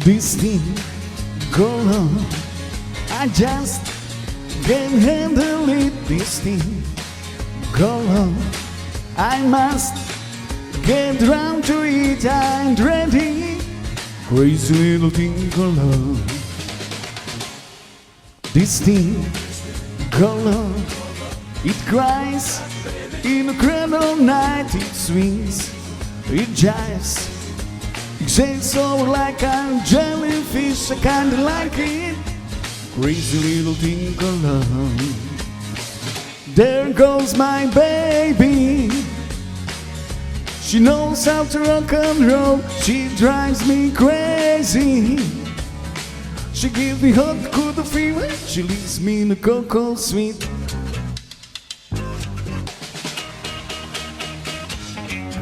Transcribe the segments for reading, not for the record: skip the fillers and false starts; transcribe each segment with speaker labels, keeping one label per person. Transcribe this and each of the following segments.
Speaker 1: This thing go on, I just can't handle it. This thing go on, I must get round to it. I'm ready. Crazy little thing go on. This thing go on, it cries in a cradle night. It swings, it jives, it shakes over like a jellyfish. I kinda like it. Crazy little thing go on. There goes my baby. She knows how to rock and roll. She drives me crazy. She gives me hot, good fever. She leaves me in the cocoa sweet.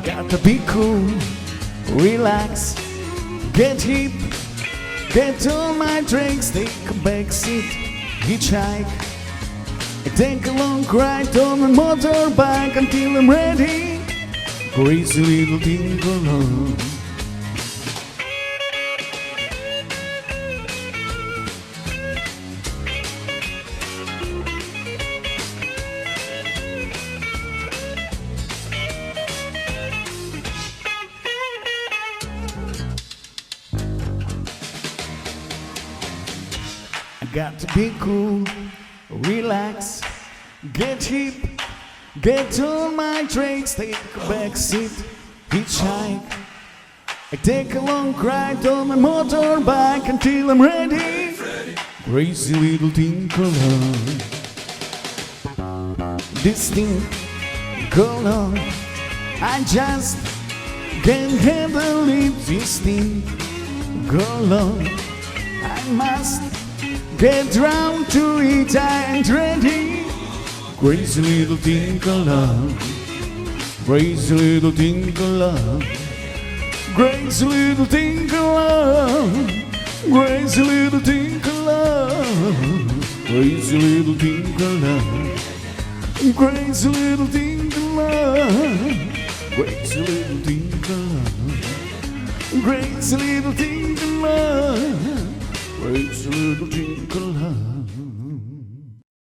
Speaker 1: Gotta be cool, relax, get hip, get all my drinks, take a back seat, hitchhike. I take a long ride on a motorbike until I'm ready. Crazy little thing go on. Got to be cool, relax, get hip, get all my drinks, take a back seat, hitchhike. I take a long ride on my motorbike until I'm ready. Crazy little thing go on. This thing go on, I just can't handle it. This thing go on, I must get round to it. I'm ready. Crazy little thing go on. Crazy little thing go on. Crazy little thing go on. Crazy little thing go on. Crazy little thing go on. Crazy little thing go on. Crazy little thing go on. Crazy little thing go on. Crazy little thing go on.